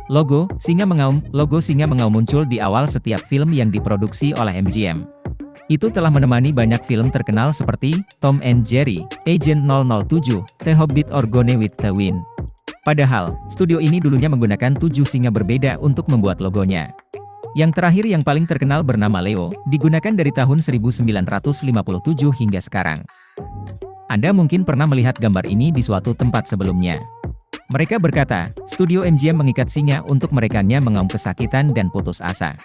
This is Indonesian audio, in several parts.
Logo singa mengaum muncul di awal setiap film yang diproduksi oleh MGM. Itu telah menemani banyak film terkenal seperti Tom and Jerry, Agent 007, The Hobbit or Gone with the Wind. Padahal, studio ini dulunya menggunakan 7 singa berbeda untuk membuat logonya. Yang terakhir yang paling terkenal bernama Leo, digunakan dari tahun 1957 hingga sekarang. Anda mungkin pernah melihat gambar ini di suatu tempat sebelumnya. Mereka berkata, studio MGM mengikat singa untuk merekanya mengaum kesakitan dan putus asa.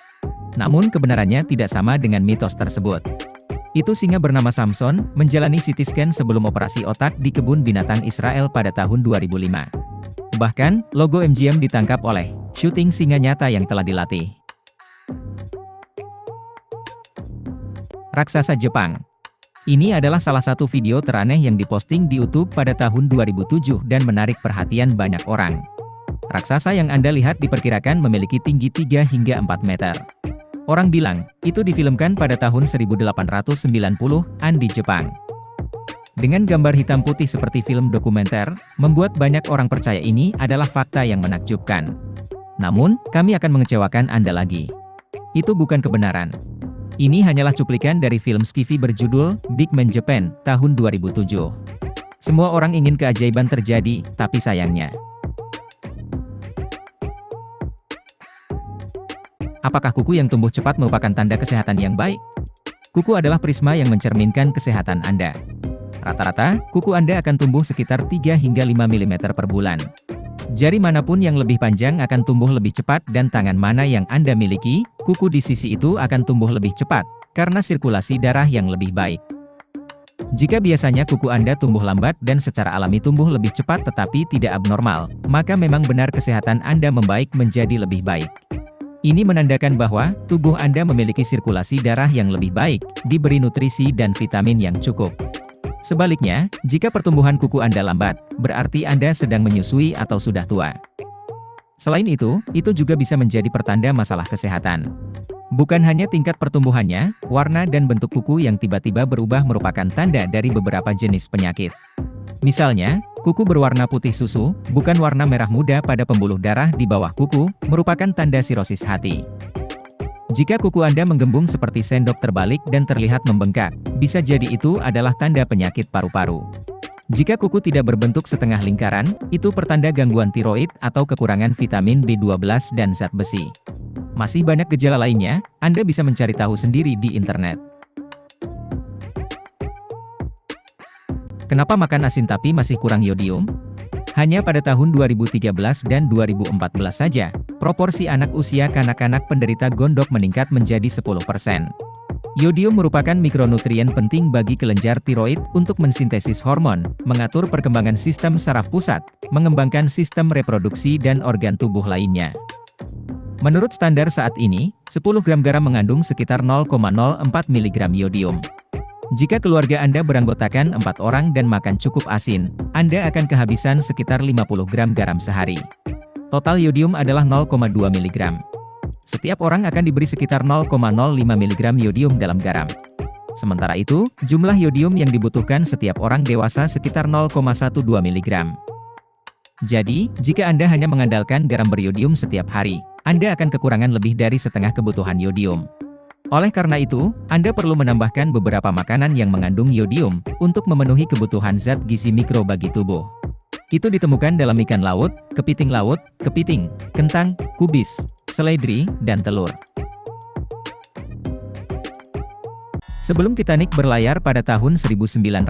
Namun kebenarannya tidak sama dengan mitos tersebut. Itu singa bernama Samson, menjalani CT scan sebelum operasi otak di kebun binatang Israel pada tahun 2005. Bahkan, logo MGM ditangkap oleh syuting singa nyata yang telah dilatih. Raksasa Jepang. Ini adalah salah satu video teraneh yang diposting di YouTube pada tahun 2007 dan menarik perhatian banyak orang. Raksasa yang Anda lihat diperkirakan memiliki tinggi 3 hingga 4 meter. Orang bilang, itu difilmkan pada tahun 1890-an di Jepang. Dengan gambar hitam putih seperti film dokumenter, membuat banyak orang percaya ini adalah fakta yang menakjubkan. Namun, kami akan mengecewakan Anda lagi. Itu bukan kebenaran. Ini hanyalah cuplikan dari film skifi berjudul Big Man Japan, tahun 2007. Semua orang ingin keajaiban terjadi, tapi sayangnya. Apakah kuku yang tumbuh cepat merupakan tanda kesehatan yang baik? Kuku adalah prisma yang mencerminkan kesehatan Anda. Rata-rata, kuku Anda akan tumbuh sekitar 3 hingga 5 mm per bulan. Jari manapun yang lebih panjang akan tumbuh lebih cepat dan tangan mana yang Anda miliki, kuku di sisi itu akan tumbuh lebih cepat, karena sirkulasi darah yang lebih baik. Jika biasanya kuku Anda tumbuh lambat dan secara alami tumbuh lebih cepat tetapi tidak abnormal, maka memang benar kesehatan Anda membaik menjadi lebih baik. Ini menandakan bahwa tubuh Anda memiliki sirkulasi darah yang lebih baik, diberi nutrisi dan vitamin yang cukup. Sebaliknya, jika pertumbuhan kuku Anda lambat, berarti Anda sedang menyusui atau sudah tua. Selain itu juga bisa menjadi pertanda masalah kesehatan. Bukan hanya tingkat pertumbuhannya, warna dan bentuk kuku yang tiba-tiba berubah merupakan tanda dari beberapa jenis penyakit. Misalnya, kuku berwarna putih susu, bukan warna merah muda pada pembuluh darah di bawah kuku, merupakan tanda sirosis hati. Jika kuku Anda menggembung seperti sendok terbalik dan terlihat membengkak, bisa jadi itu adalah tanda penyakit paru-paru. Jika kuku tidak berbentuk setengah lingkaran, itu pertanda gangguan tiroid atau kekurangan vitamin B12 dan zat besi. Masih banyak gejala lainnya, Anda bisa mencari tahu sendiri di internet. Kenapa makan asin tapi masih kurang yodium? Hanya pada tahun 2013 dan 2014 saja, proporsi anak usia kanak-kanak penderita gondok meningkat menjadi 10%. Yodium merupakan mikronutrien penting bagi kelenjar tiroid untuk mensintesis hormon, mengatur perkembangan sistem saraf pusat, mengembangkan sistem reproduksi dan organ tubuh lainnya. Menurut standar saat ini, 10 gram garam mengandung sekitar 0,04 mg yodium. Jika keluarga Anda beranggotakan 4 orang dan makan cukup asin, Anda akan kehabisan sekitar 50 gram garam sehari. Total yodium adalah 0,2 mg. Setiap orang akan diberi sekitar 0,05 mg yodium dalam garam. Sementara itu, jumlah yodium yang dibutuhkan setiap orang dewasa sekitar 0,12 mg. Jadi, jika Anda hanya mengandalkan garam beryodium setiap hari, Anda akan kekurangan lebih dari setengah kebutuhan yodium. Oleh karena itu, Anda perlu menambahkan beberapa makanan yang mengandung yodium untuk memenuhi kebutuhan zat gizi mikro bagi tubuh. Itu ditemukan dalam ikan laut, kepiting, kentang, kubis, seledri, dan telur. Sebelum Titanic berlayar pada tahun 1912,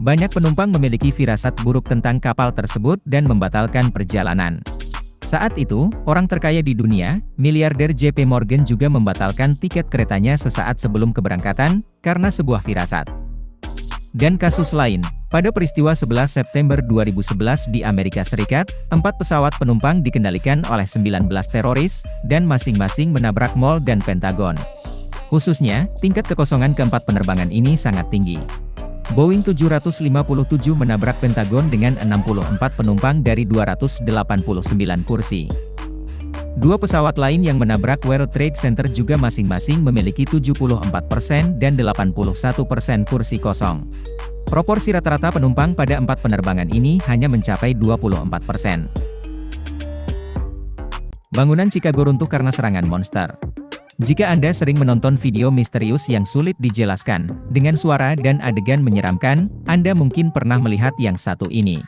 banyak penumpang memiliki firasat buruk tentang kapal tersebut dan membatalkan perjalanan. Saat itu, orang terkaya di dunia, miliarder JP Morgan juga membatalkan tiket keretanya sesaat sebelum keberangkatan, karena sebuah firasat. Dan kasus lain, pada peristiwa 11 September 2011 di Amerika Serikat, 4 pesawat penumpang dikendalikan oleh 19 teroris, dan masing-masing menabrak mall dan Pentagon. Khususnya, tingkat kekosongan keempat penerbangan ini sangat tinggi. Boeing 757 menabrak Pentagon dengan 64 penumpang dari 289 kursi. Dua pesawat lain yang menabrak World Trade Center juga masing-masing memiliki 74% dan 81% kursi kosong. Proporsi rata-rata penumpang pada 4 penerbangan ini hanya mencapai 24%. Bangunan Chicago runtuh karena serangan monster. Jika Anda sering menonton video misterius yang sulit dijelaskan, dengan suara dan adegan menyeramkan, Anda mungkin pernah melihat yang satu ini.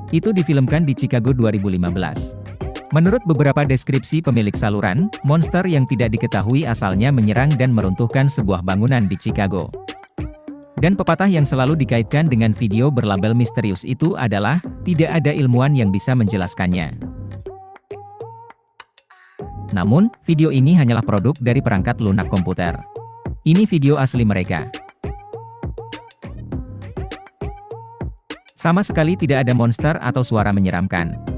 Itu difilmkan di Chicago 2015. Menurut beberapa deskripsi pemilik saluran, monster yang tidak diketahui asalnya menyerang dan meruntuhkan sebuah bangunan di Chicago. Dan pepatah yang selalu dikaitkan dengan video berlabel misterius itu adalah, tidak ada ilmuwan yang bisa menjelaskannya. Namun, video ini hanyalah produk dari perangkat lunak komputer. Ini video asli mereka. Sama sekali tidak ada monster atau suara menyeramkan.